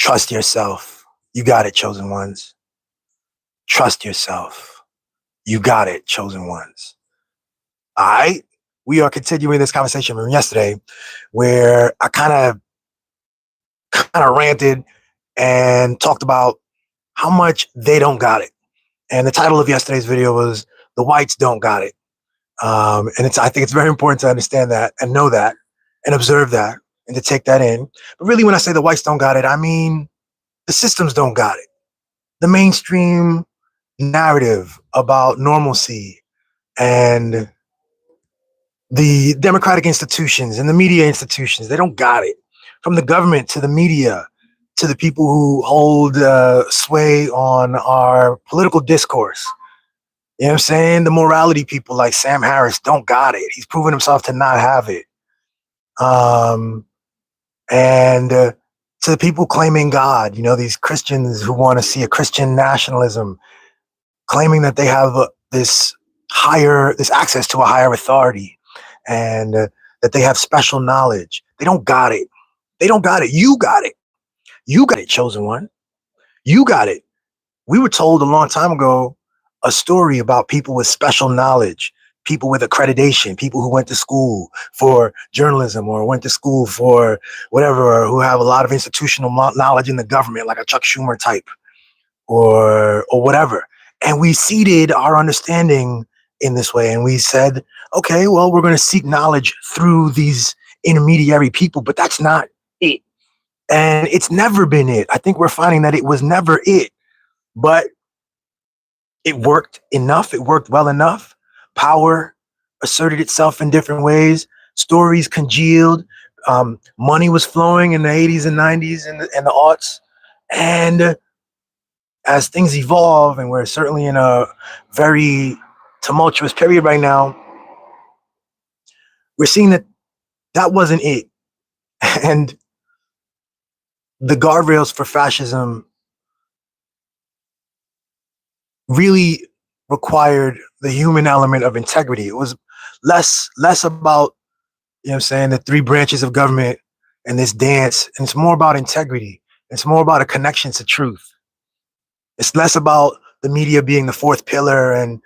Trust yourself. You got it, chosen ones. Trust yourself. You got it, chosen ones. All right. We are continuing this conversation from yesterday where I kind of ranted and talked about how much they don't got it. And the title of yesterday's video was "The Whites Don't Got It." And I think it's very important to understand that and know that and observe that and to take that in. But really, when I say the whites don't got it, I mean the systems don't got it. The mainstream narrative about normalcy and the democratic institutions and the media institutions, they don't got it. From the government to the media to the people who hold sway on our political discourse. You know what I'm saying? The morality people like Sam Harris don't got it. He's proven himself to not have it. And to the people claiming God, these Christians who want to see a Christian nationalism, claiming that they have this access to a higher authority and that they have special knowledge. They don't got it. They don't got it. You got it. You got it, chosen one. You got it. We were told a long time ago a story about people with special knowledge, people with accreditation, people who went to school for journalism or went to school for whatever, or who have a lot of institutional knowledge in the government, like a Chuck Schumer type or whatever. And we seeded our understanding in this way. And we said, okay, well, we're going to seek knowledge through these intermediary people, but that's not it. And it's never been it. I think we're finding that it was never it, but it worked enough. It worked well enough. Power asserted itself in different ways. Stories congealed. Money was flowing in the 80s and 90s and the aughts. And as things evolve, and we're certainly in a very tumultuous period right now, we're seeing that wasn't it. And the guardrails for fascism really required the human element of integrity. It was less about, the three branches of government and this dance. And it's more about integrity. It's more about a connection to truth. It's less about the media being the fourth pillar and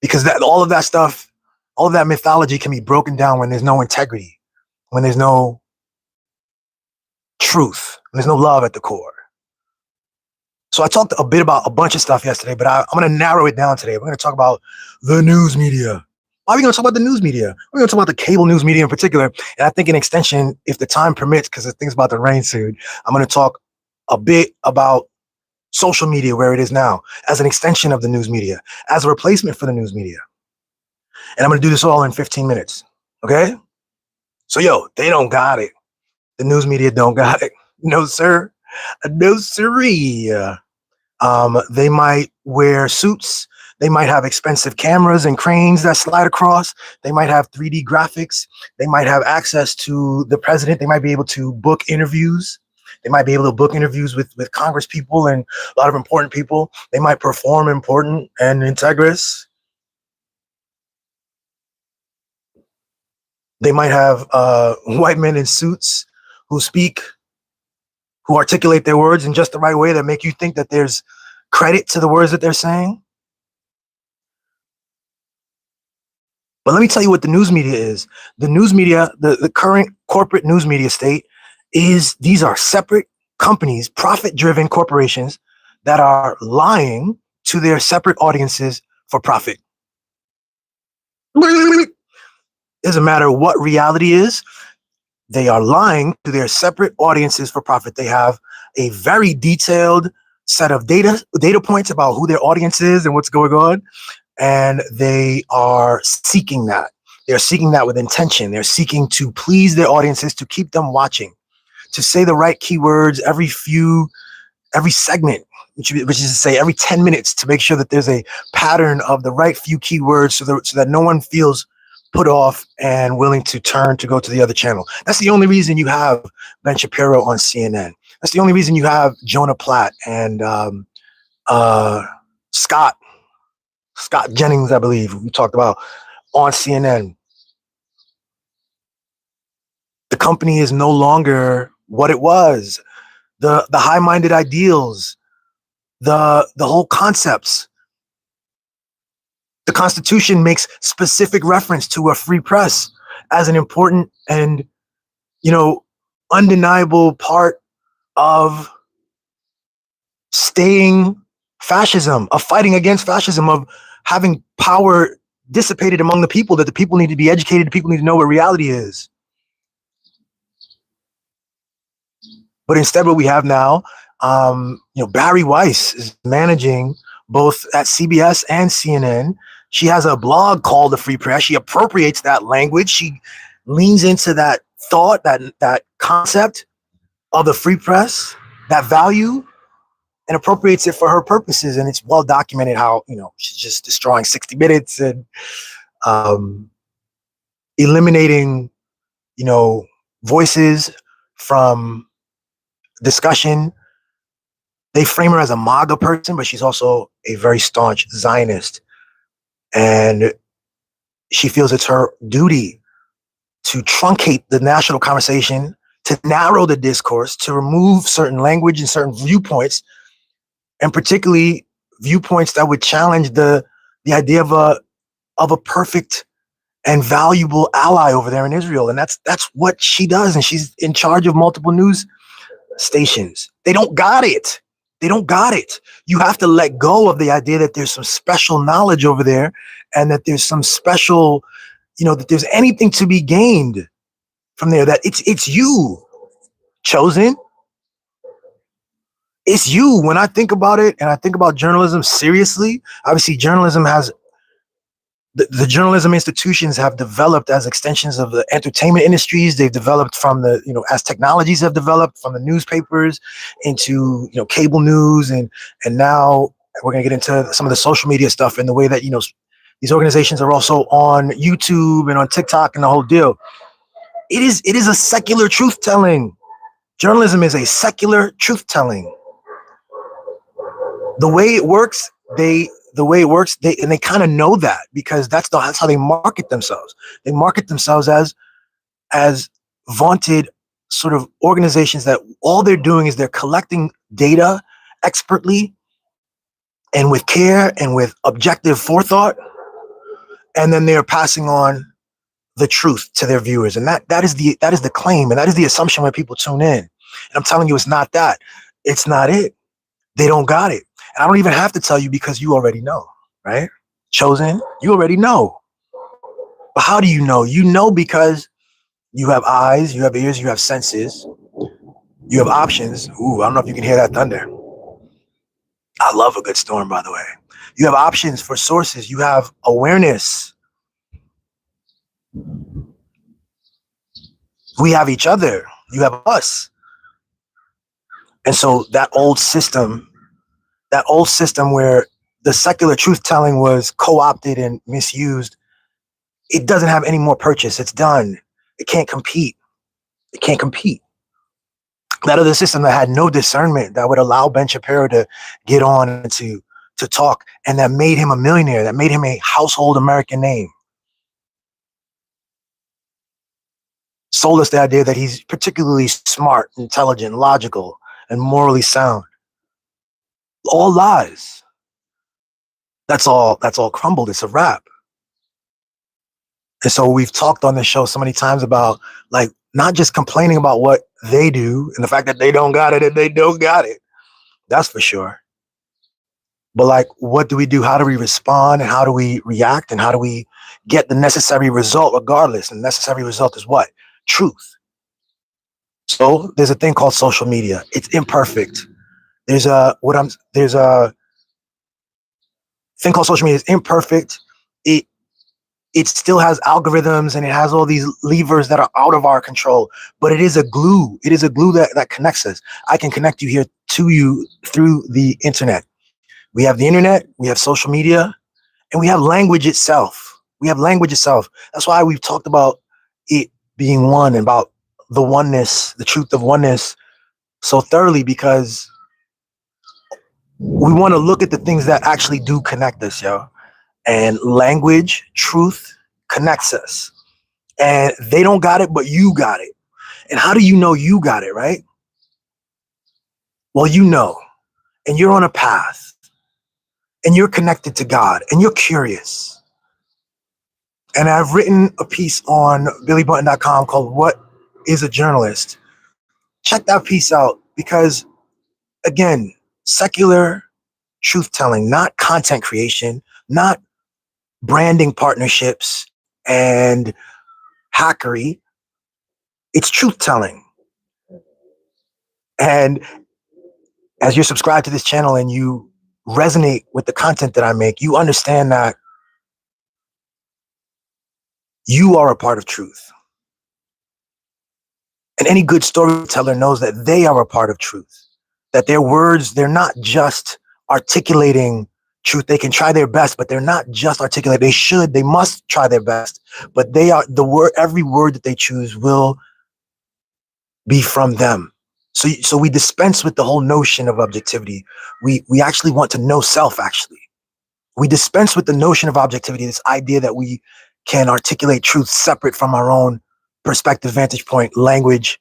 because all of that stuff, all of that mythology can be broken down when there's no integrity, when there's no truth, when there's no love at the core. So I talked a bit about a bunch of stuff yesterday, but I'm going to narrow it down today. We're going to talk about the news media. Why are we going to talk about the news media? We're going to talk about the cable news media in particular. And I think in extension, if the time permits, because the thing's about to rain soon, I'm going to talk a bit about social media where it is now as an extension of the news media, as a replacement for the news media. And I'm going to do this all in 15 minutes. Okay? So, they don't got it. The news media don't got it. No, sir. No, sirree. They might wear suits. They might have expensive cameras and cranes that slide across. They might have 3D graphics. They might have access to the president. They might be able to book interviews. They might be able to book interviews with Congress people and a lot of important people. They might perform important and integrous. They might have white men in suits who articulate their words in just the right way that make you think that there's credit to the words that they're saying. But let me tell you what the news media is. The news media, the current corporate news media state these are separate companies, profit-driven corporations that are lying to their separate audiences for profit. It doesn't matter what reality is. They are lying to their separate audiences for profit. They have a very detailed set of data points about who their audience is and what's going on. And they are seeking that. They're seeking that with intention. They're seeking to please their audiences, to keep them watching, to say the right keywords every segment, which is to say every 10 minutes, to make sure that there's a pattern of the right few keywords so that no one feels put off and willing to turn to go to the other channel. That's the only reason you have Ben Shapiro on CNN. That's the only reason you have Jonah Platt and Scott Jennings, I believe, we talked about on CNN. The company is no longer what it was, the high-minded ideals, the whole concepts. The Constitution makes specific reference to a free press as an important and, you know, undeniable part of staying fascism, of fighting against fascism, of having power dissipated among the people, that the people need to be educated, the people need to know what reality is. But instead, what we have now, Barry Weiss is managing both at CBS and CNN. She has a blog called The Free Press. She appropriates that language. She leans into that thought, that concept of the free press, that value, and appropriates it for her purposes. And it's well documented how, she's just destroying 60 Minutes and eliminating, voices from discussion. They frame her as a MAGA person, but she's also a very staunch Zionist. And she feels it's her duty to truncate the national conversation, to narrow the discourse, to remove certain language and certain viewpoints, and particularly viewpoints that would challenge the idea of a perfect and valuable ally over there in Israel. And that's what she does. And she's in charge of multiple news stations. They don't got it. They don't got it. You have to let go of the idea that there's some special knowledge over there, and that there's some special, that there's anything to be gained from there, that it's you, Chosen. It's you. When I think about it, and I think about journalism seriously, obviously journalism has, the journalism institutions have developed as extensions of the entertainment industries. They've developed from the, as technologies have developed, from the newspapers into, cable news. And now we're going to get into some of the social media stuff, and the way that, these organizations are also on YouTube and on TikTok and the whole deal. It is a secular truth telling. Journalism is a secular truth telling. The way it works, they kind of know that, because that's how they market themselves. They market themselves as vaunted sort of organizations that all they're doing is they're collecting data expertly and with care and with objective forethought, and then they're passing on the truth to their viewers. And that is the claim, and that is the assumption when people tune in. And I'm telling you, it's not that. It's not it. They don't got it. And I don't even have to tell you, because you already know, right? Chosen, you already know. But how do you know? You know because you have eyes, you have ears, you have senses, you have options. Ooh, I don't know if you can hear that thunder. I love a good storm, by the way. You have options for sources. You have awareness. We have each other. You have us. And so that old system where the secular truth-telling was co-opted and misused, it doesn't have any more purchase. It's done. It can't compete. It can't compete. That other system that had no discernment, that would allow Ben Shapiro to get on and to talk, and that made him a millionaire, that made him a household American name, sold us the idea that he's particularly smart, intelligent, logical, and morally sound. All lies. That's all crumbled. It's a wrap. And so we've talked on this show so many times about, like, not just complaining about what they do and the fact that they don't got it and they don't got it. That's for sure. But, like, what do we do? How do we respond? And how do we react? And how do we get the necessary result regardless? And the necessary result is what? Truth. So there's a thing called social media. It's imperfect. There's a thing called social media. It's imperfect. It still has algorithms, and it has all these levers that are out of our control, but it is a glue. It is a glue that connects us. I can connect you here to you through the internet. We have the internet, we have social media, and we have language itself. That's why we've talked about it being one, and about the oneness, the truth of oneness so thoroughly, because we want to look at the things that actually do connect us, yo. And language, truth connects us. And they don't got it, but you got it. And how do you know you got it, right? Well, you know, and you're on a path, and you're connected to God, and you're curious. And I've written a piece on BillyButton.com called What is a Journalist? Check that piece out because, again, secular truth telling, not content creation, not branding partnerships and hackery. It's truth telling. And as you're subscribed to this channel and you resonate with the content that I make, you understand that you are a part of truth. And any good storyteller knows that they are a part of truth, that their words, they're not just articulating truth. They can try their best, but they're not just articulating. They must try their best, but they are the word, every word that they choose will be from them. So we dispense with the whole notion of objectivity. We actually want to know self, actually. We dispense with the notion of objectivity, this idea that we can articulate truth separate from our own perspective, vantage point, language,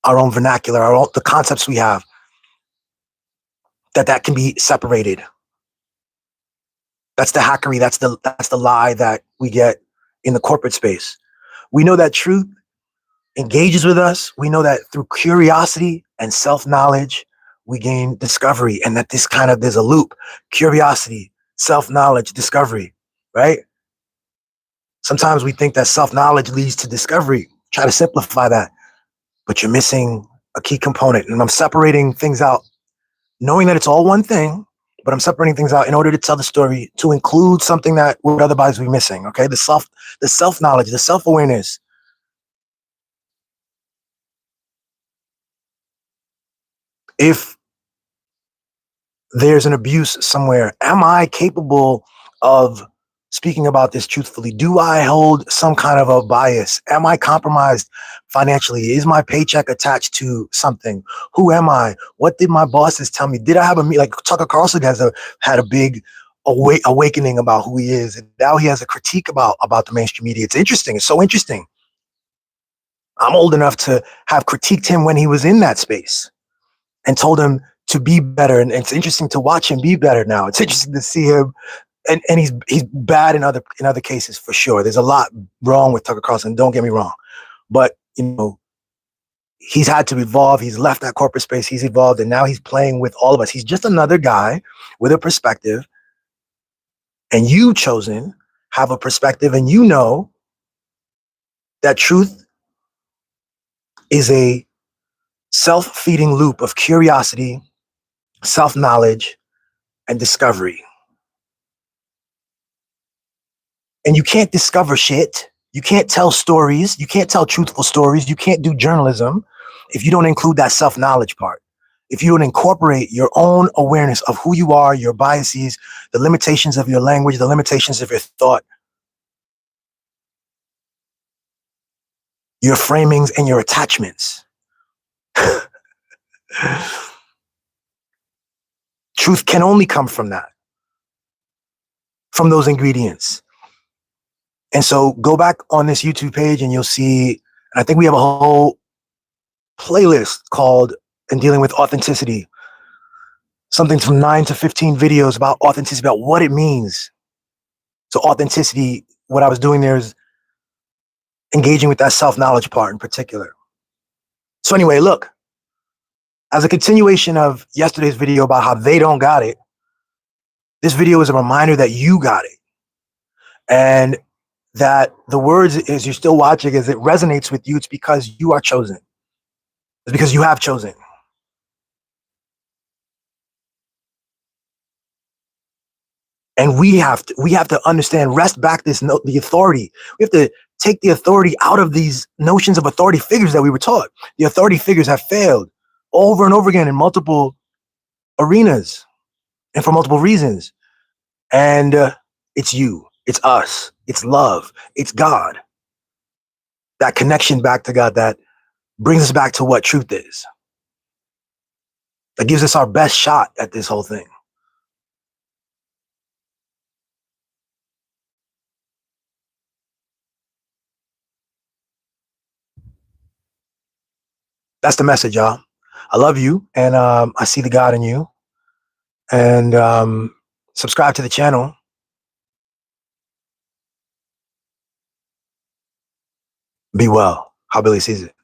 our own vernacular, the concepts we have, that can be separated. That's the hackery. That's the lie that we get in the corporate space. We know that truth engages with us. We know that through curiosity and self-knowledge, we gain discovery, and that there's a loop: curiosity, self-knowledge, discovery, right? Sometimes we think that self-knowledge leads to discovery. Try to simplify that, but you're missing a key component. And I'm separating things out, knowing that it's all one thing, but I'm separating things out in order to tell the story, to include something that would otherwise be missing. Okay, the self-knowledge, the self-awareness. If there's an abuse somewhere, am I capable of speaking about this truthfully? Do I hold some kind of a bias? Am I compromised financially? Is my paycheck attached to something? Who am I? What did my bosses tell me? Did I have like Tucker Carlson had a big awakening about who he is, and now he has a critique about the mainstream media. It's interesting. It's so interesting. I'm old enough to have critiqued him when he was in that space and told him to be better. And it's interesting to watch him be better now. It's interesting to see him, and he's bad in other cases for sure. There's a lot wrong with Tucker Carlson. Don't get me wrong, but he's had to evolve. He's left that corporate space. He's evolved, and now he's playing with all of us. He's just another guy with a perspective, and you chosen have a perspective, and you know that truth is a self-feeding loop of curiosity, self-knowledge, and discovery. And you can't discover shit. You can't tell stories. You can't tell truthful stories. You can't do journalism if you don't include that self-knowledge part. If you don't incorporate your own awareness of who you are, your biases, the limitations of your language, the limitations of your thought, your framings, and your attachments. Truth can only come from that, from those ingredients. And so go back on this YouTube page and you'll see, and I think we have a whole playlist called "In Dealing with Authenticity," something from 9 to 15 videos about authenticity, about what it means. So authenticity, what I was doing there is engaging with that self-knowledge part in particular. So anyway, look, as a continuation of yesterday's video about how they don't got it, this video is a reminder that you got it. And that the words, as you're still watching, as it resonates with you, it's because you are chosen. It's because you have chosen. And we have to understand, wrest back the authority. We have to take the authority out of these notions of authority figures that we were taught. The authority figures have failed over and over again in multiple arenas and for multiple reasons. And it's you, it's us, it's love, it's God. That connection back to God that brings us back to what truth is. That gives us our best shot at this whole thing. That's the message, y'all. I love you, and I see the God in you. And subscribe to the channel. Be well. How Billy sees it.